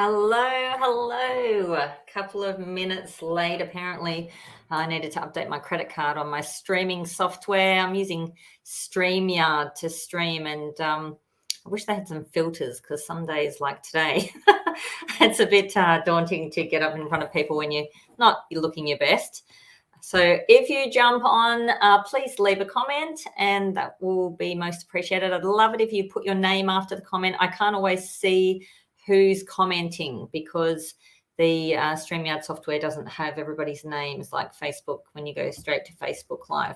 Hello. A couple of minutes late, apparently. I needed to update my credit card on my streaming software. I'm using StreamYard to stream, and I wish they had some filters, because some days like today, it's a bit daunting to get up in front of people when you're not looking your best. So if you jump on, please leave a comment, and that will be most appreciated. I'd love it if you put your name after the comment. I can't always see who's commenting because the StreamYard software doesn't have everybody's names like Facebook when you go straight to Facebook Live.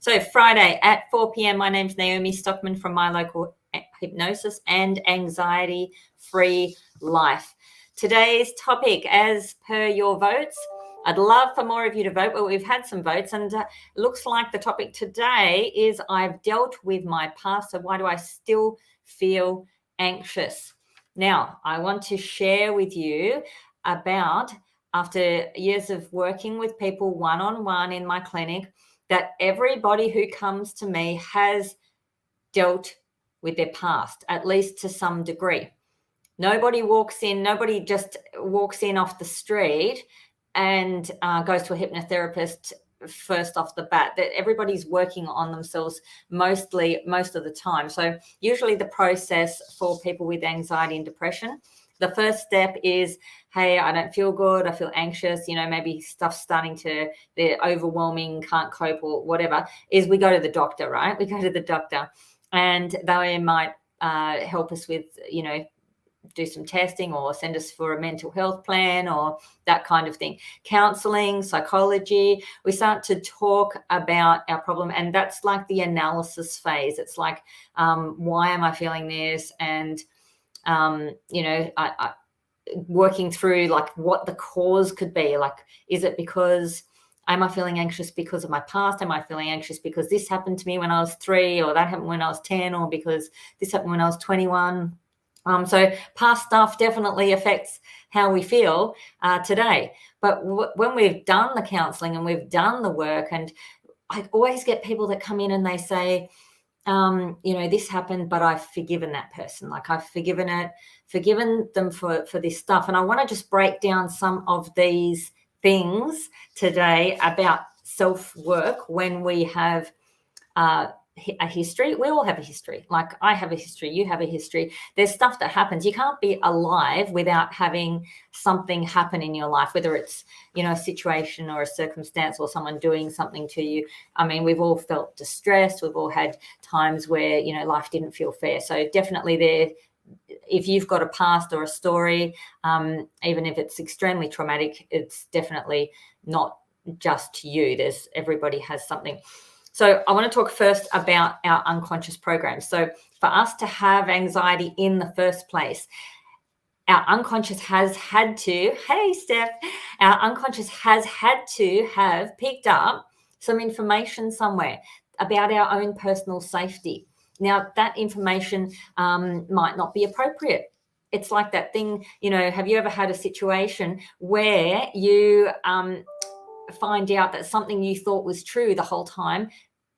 So Friday at 4 p.m, my name's Naomi Stockman from My Local Hypnosis and Anxiety Free Life. Today's topic, as per your votes, I'd love for more of you to vote, but we've had some votes, and it looks like the topic today is I've dealt with my past, so why do I still feel anxious? Now, I want to share with you about, after years of working with people one-on-one in my clinic, that everybody who comes to me has dealt with their past, at least to some degree. Nobody just walks in off the street and goes to a hypnotherapist first off the bat. That everybody's working on themselves most of the time. So usually the process for people with anxiety and depression, the first step is, hey, I don't feel good, I feel anxious, maybe stuff's they're overwhelming, can't cope or whatever, is we go to the doctor, right? We go to the doctor, and they might help us with, do some testing or send us for a mental health plan or that kind of thing. Counseling, psychology, we start to talk about our problem, and that's like the analysis phase. It's like, why am I feeling this? And, I working through like what the cause could be. Like, is it because, am I feeling anxious because of my past? Am I feeling anxious because this happened to me when I was 3, or that happened when I was 10, or because this happened when I was 21? So past stuff definitely affects how we feel today. But when we've done the counseling and we've done the work, and I always get people that come in and they say, this happened, but I've forgiven that person. Like, I've forgiven them for this stuff. And I want to just break down some of these things today about self-work when we have a history. We all have a history. Like, I have a history, you have a history. There's stuff that happens. You can't be alive without having something happen in your life, whether it's, a situation or a circumstance or someone doing something to you. I mean, we've all felt distressed. We've all had times where, life didn't feel fair. So definitely if you've got a past or a story, even if it's extremely traumatic, it's definitely not just you. Everybody has something. So I want to talk first about our unconscious programs. So for us to have anxiety in the first place, our unconscious has had to, hey, Steph, our unconscious has had to have picked up some information somewhere about our own personal safety. Now, that information might not be appropriate. It's like that thing, have you ever had a situation where you find out that something you thought was true the whole time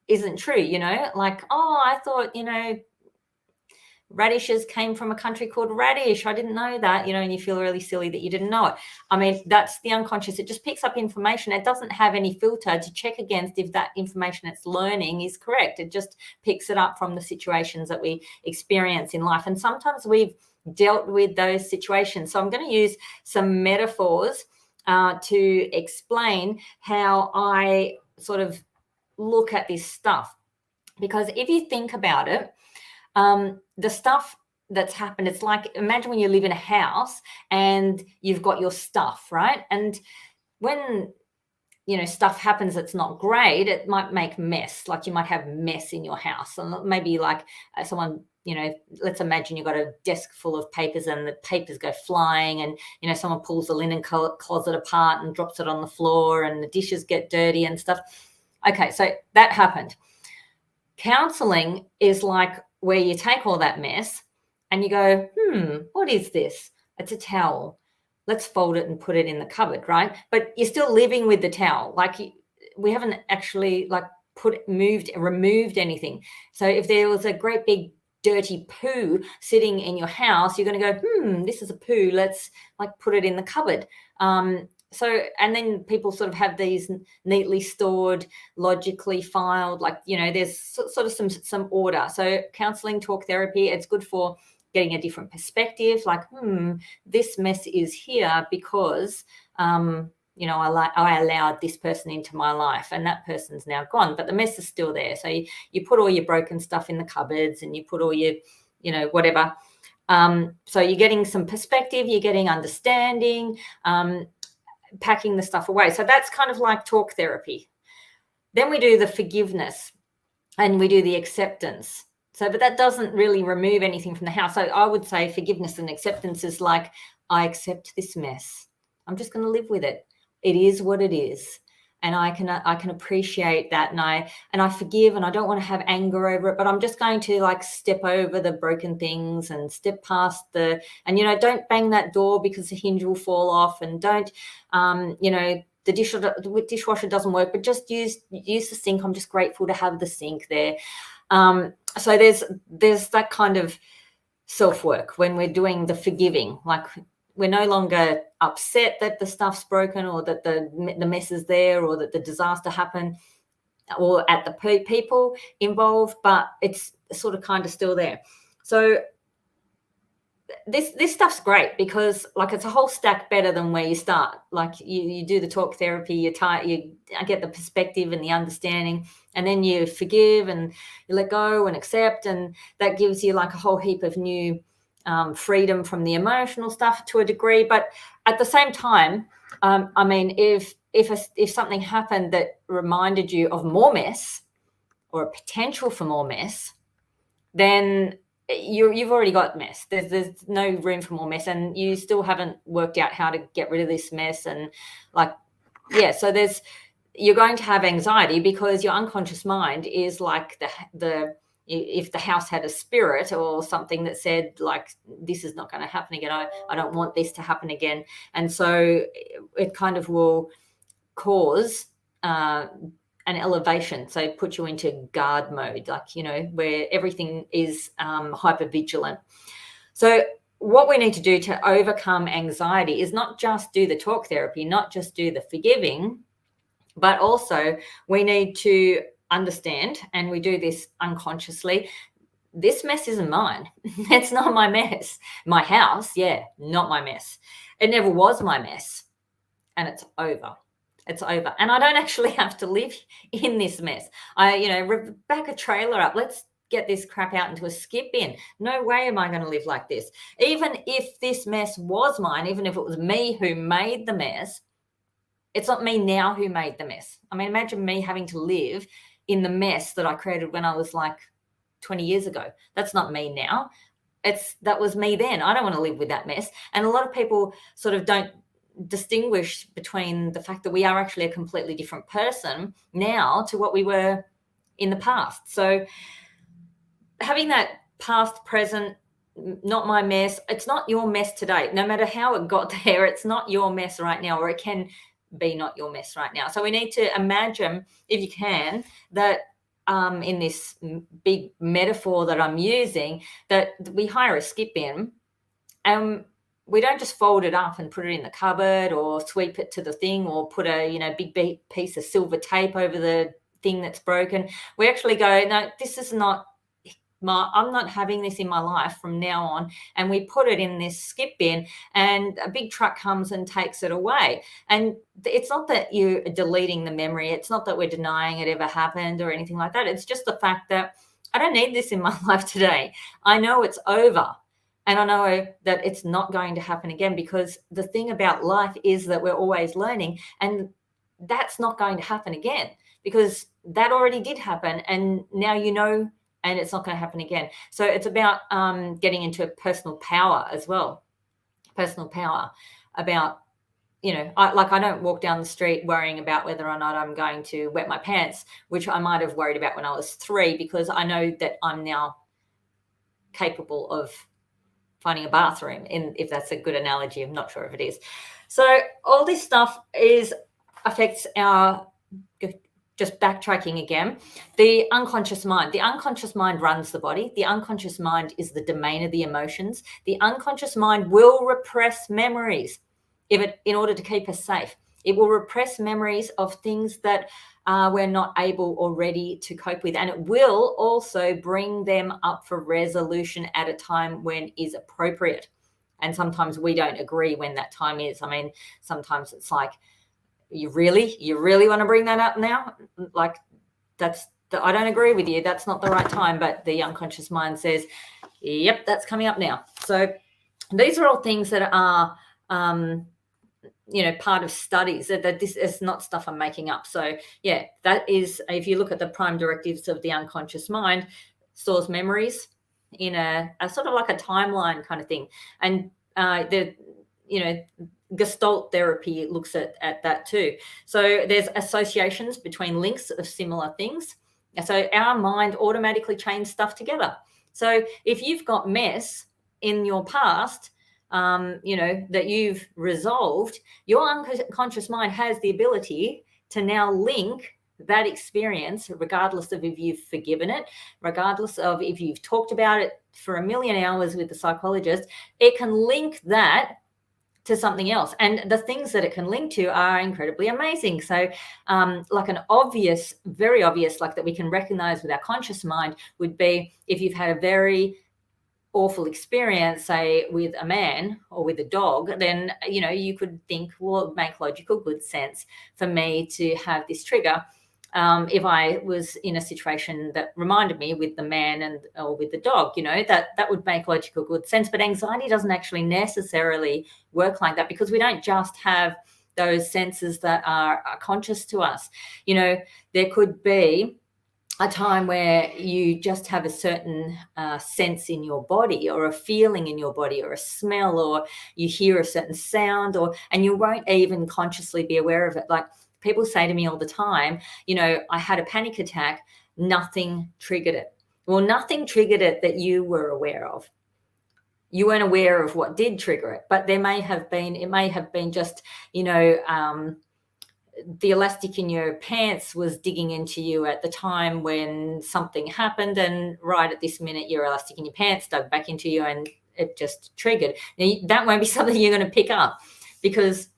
isn't true, like, oh, I thought, radishes came from a country called Radish. I didn't know that, and you feel really silly that you didn't know it. I mean, that's the unconscious. It just picks up information. It doesn't have any filter to check against if that information it's learning is correct. It just picks it up from the situations that we experience in life. And sometimes we've dealt with those situations. So I'm going to use some metaphors to explain how I sort of look at this stuff. Because if you think about it, the stuff that's happened, it's like, imagine when you live in a house and you've got your stuff, right? And when stuff happens that's not great, it might make mess. Like, you might have mess in your house, and maybe like someone, let's imagine you've got a desk full of papers and the papers go flying, and someone pulls the linen closet apart and drops it on the floor, and the dishes get dirty and stuff. Okay, so that happened. Counseling is like where you take all that mess and you go, what is this? It's a towel. Let's fold it and put it in the cupboard, right? But you're still living with the towel. Like, we haven't actually like removed anything. So if there was a great big dirty poo sitting in your house, you're going to go, this is a poo, let's like put it in the cupboard. So, and then people sort of have these neatly stored, logically filed, like, there's sort of some order. So counseling, talk therapy, it's good for getting a different perspective, like, this mess is here because, I allowed this person into my life and that person's now gone, but the mess is still there. So you put all your broken stuff in the cupboards and you put all your, whatever. So you're getting some perspective, you're getting understanding, packing the stuff away. So that's kind of like talk therapy. Then we do the forgiveness and we do the acceptance. So, but that doesn't really remove anything from the house. So I would say forgiveness and acceptance is like, I accept this mess. I'm just going to live with it. It is what it is. And I can appreciate that. And I forgive, and I don't want to have anger over it, but I'm just going to like step over the broken things and step past and, don't bang that door because the hinge will fall off, and don't, the dishwasher doesn't work, but just use the sink. I'm just grateful to have the sink there. So there's that kind of self-work when we're doing the forgiving, like we're no longer upset that the stuff's broken or that the mess is there or that the disaster happened or at the people involved, but it's sort of kind of still there. So this stuff's great because like it's a whole stack better than where you start. Like you do the talk therapy, you get the perspective and the understanding, and then you forgive and you let go and accept, and that gives you like a whole heap of new freedom from the emotional stuff to a degree. But at the same time, I mean, if something happened that reminded you of more mess or a potential for more mess, then you've already got mess. There's no room for more mess, and you still haven't worked out how to get rid of this mess. And like, yeah, so you're going to have anxiety because your unconscious mind is like if the house had a spirit or something that said like, this is not going to happen again. I don't want this to happen again. And so it kind of will cause an elevation. So put you into guard mode, like, where everything is hyper vigilant. So what we need to do to overcome anxiety is not just do the talk therapy, not just do the forgiving, but also we need to understand, and we do this unconsciously, this mess isn't mine. It's not my mess. My house, yeah, not my mess. It never was my mess, and it's over. It's over. And I don't actually have to live in this mess. Back a trailer up. Let's get this crap out into a skip bin. No way am I going to live like this. Even if this mess was mine, even if it was me who made the mess, it's not me now who made the mess. I mean, imagine me having to live in the mess that I created when I was like 20 years ago. That's not me now. That was me then. I don't want to live with that mess. And a lot of people sort of don't distinguish between the fact that we are actually a completely different person now to what we were in the past. So having that past, present, not my mess, it's not your mess today. No matter how it got there, it's not your mess right now, or it can be not your mess right now. So we need to imagine, if you can, that in this big metaphor that I'm using, that we hire a skip bin, and we don't just fold it up and put it in the cupboard or sweep it to the thing or put a big piece of silver tape over the thing that's broken. We actually go, no, this is not I'm not having this in my life from now on. And we put it in this skip bin, and a big truck comes and takes it away. And it's not that you're deleting the memory. It's not that we're denying it ever happened or anything like that. It's just the fact that I don't need this in my life today. I know it's over. And I know that it's not going to happen again, because the thing about life is that we're always learning, and that's not going to happen again, because that already did happen. And now and it's not going to happen again. So it's about getting into personal power as well. Personal power about, I don't walk down the street worrying about whether or not I'm going to wet my pants, which I might have worried about when I was 3, because I know that I'm now capable of finding a bathroom, if that's a good analogy. I'm not sure if it is. So all this stuff affects our just backtracking again, the unconscious mind runs the body. The unconscious mind is the domain of the emotions. The unconscious mind will repress memories in order to keep us safe. It will repress memories of things that we're not able or ready to cope with. And it will also bring them up for resolution at a time when is appropriate. And sometimes we don't agree when that time is. I mean, sometimes it's like, you really want to bring that up now? Like, I don't agree with you. That's not the right time. But the unconscious mind says, yep, that's coming up now. So these are all things that are, part of studies, that this is not stuff I'm making up. So yeah, that is, if you look at the prime directives of the unconscious mind, stores memories in a sort of like a timeline kind of thing. And Gestalt therapy looks at that too. So there's associations between links of similar things. So our mind automatically chains stuff together. So if you've got mess in your past, that you've resolved, your unconscious mind has the ability to now link that experience, regardless of if you've forgiven it, regardless of if you've talked about it for a million hours with the psychologist, it can link that to something else. And the things that it can link to are incredibly amazing. So like an obvious, very obvious, like that we can recognize with our conscious mind would be if you've had a very awful experience, say with a man or with a dog, then, you could think, well, it would make logical good sense for me to have this trigger. If I was in a situation that reminded me with the man or with the dog, that would make logical good sense. But anxiety doesn't actually necessarily work like that, because we don't just have those senses that are conscious to us. There could be a time where you just have a certain sense in your body, or a feeling in your body, or a smell, or you hear a certain sound, and you won't even consciously be aware of it. Like, people say to me all the time, I had a panic attack, nothing triggered it. Well, nothing triggered it that you were aware of. You weren't aware of what did trigger it, but it may have been just, the elastic in your pants was digging into you at the time when something happened, and right at this minute, your elastic in your pants dug back into you and it just triggered. Now, that won't be something you're going to pick up, because,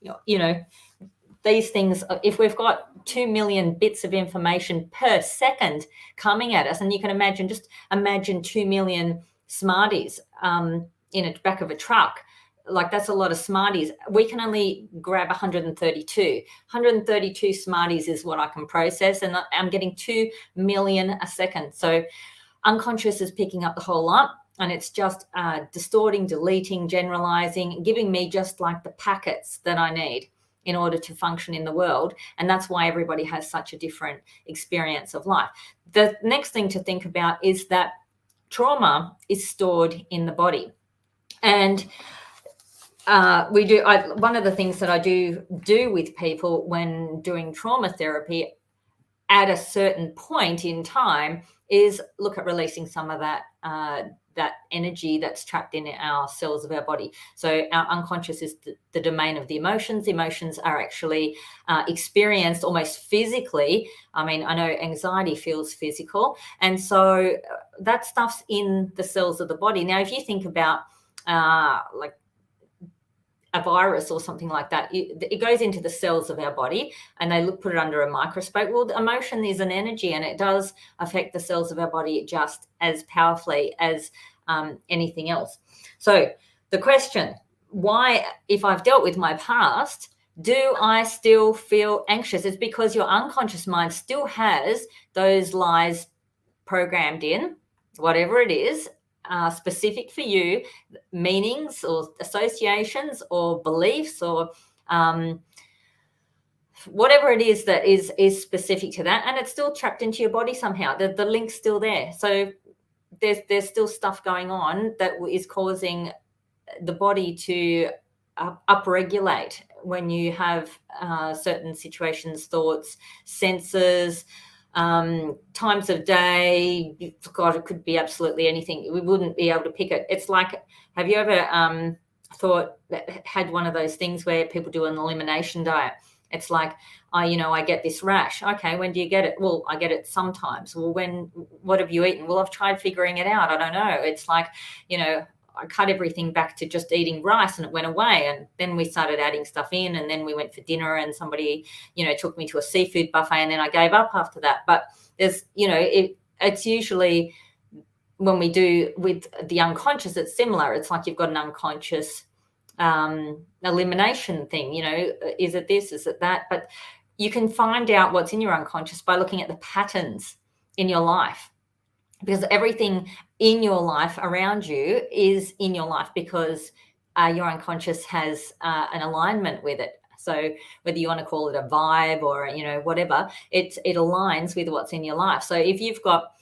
these things, if we've got 2 million bits of information per second coming at us, and you can imagine 2 million Smarties in the back of a truck, like, that's a lot of Smarties. We can only grab 132. 132 Smarties is what I can process, and I'm getting 2 million a second. So unconscious is picking up the whole lot, and it's just distorting, deleting, generalizing, giving me just like the packets that I need in order to function in the world. And that's why everybody has such a different experience of life. The next thing to think about is that trauma is stored in the body. And one of the things that I do with people when doing trauma therapy at a certain point in time is look at releasing some of that energy that's trapped in our cells of our body. So our unconscious is the domain of the emotions. The emotions are actually experienced almost physically. I mean, I know anxiety feels physical. And so that stuff's in the cells of the body. Now, if you think about like a virus or something like that, it goes into the cells of our body, and they put it under a microscope. Well, the emotion is an energy, and it does affect the cells of our body just as powerfully as anything else. So the question, why, if I've dealt with my past, do I still feel anxious? It's because your unconscious mind still has those lies programmed in, whatever it is, specific for you, meanings or associations or beliefs or whatever it is that is specific to that, and it's still trapped into your body somehow. The link's still there. So there's still stuff going on that is causing the body to upregulate when you have certain situations, thoughts, senses, times of day. God, it could be absolutely anything. We wouldn't be able to pick it. It's like, have you ever had one of those things where people do an elimination diet, It's like, I get this rash. Okay, when do you get it? Well, I get it sometimes. Well, what have you eaten? Well, I've tried figuring it out. I don't know. It's like, I cut everything back to just eating rice and it went away. And then we started adding stuff in, and then we went for dinner and somebody, took me to a seafood buffet, and then I gave up after that. But there's, it's usually when we do with the unconscious, it's similar. It's like you've got an unconscious elimination thing, is it this, is it that? But you can find out what's in your unconscious by looking at the patterns in your life, because everything in your life around you is in your life because your unconscious has an alignment with it. So whether you want to call it a vibe or, whatever, it aligns with what's in your life. So if you've got,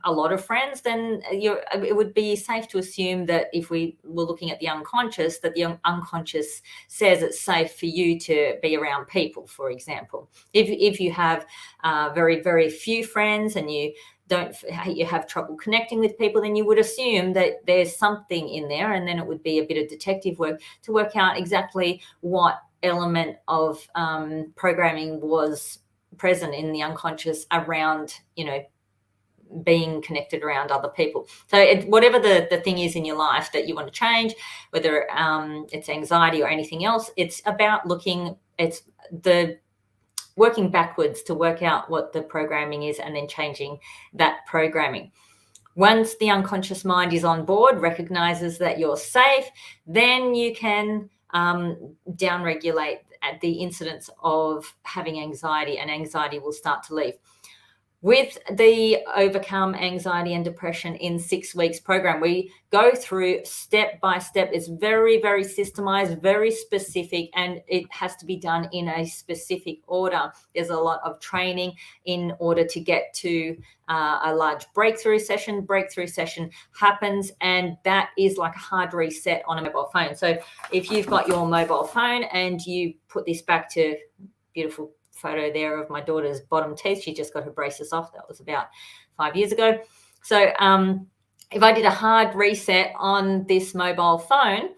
a lot of friends, then it would be safe to assume that if we were looking at the unconscious, that the unconscious says it's safe for you to be around people, for example. If you have very, very few friends and you have trouble connecting with people, then you would assume that there's something in there, and then it would be a bit of detective work to work out exactly what element of programming was present in the unconscious around, being connected around other people. So whatever the thing is in your life that you want to change, whether it's anxiety or anything else, it's about working backwards to work out what the programming is and then changing that programming. Once the unconscious mind is on board, recognizes that you're safe, then you can downregulate at the incidence of having anxiety, and anxiety will start to leave. With the Overcome Anxiety and Depression in 6 Weeks program, we go through step by step. It's very, very systemized, very specific, and it has to be done in a specific order. There's a lot of training in order to get to a large breakthrough session. Breakthrough session happens, and that is like a hard reset on a mobile phone. So if you've got your mobile phone and you put this back to beautiful photo there of my daughter's bottom teeth. She just got her braces off. That was about 5 years ago. So if I did a hard reset on this mobile phone,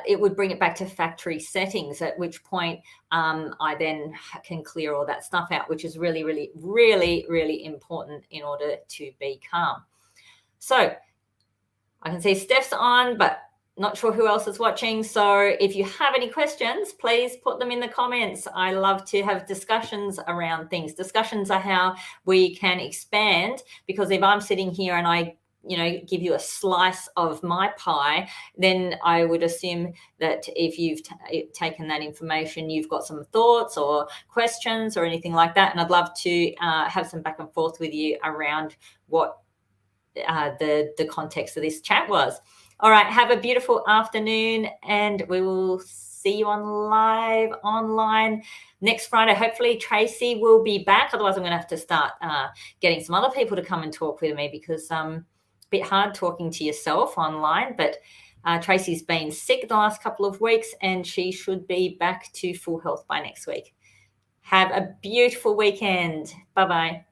it would bring it back to factory settings, at which point I then can clear all that stuff out, which is really, really, really, really important in order to be calm. So I can see Steph's on, but not sure who else is watching. So if you have any questions, please put them in the comments. I love to have discussions around things. Discussions are how we can expand, because if I'm sitting here and I give you a slice of my pie, then I would assume that if you've taken that information, you've got some thoughts or questions or anything like that. And I'd love to have some back and forth with you around what the context of this chat was. All right, have a beautiful afternoon, and we will see you online next Friday. Hopefully Tracy will be back. Otherwise, I'm going to have to start getting some other people to come and talk with me, because it's a bit hard talking to yourself online. But Tracy's been sick the last couple of weeks, and she should be back to full health by next week. Have a beautiful weekend. Bye-bye.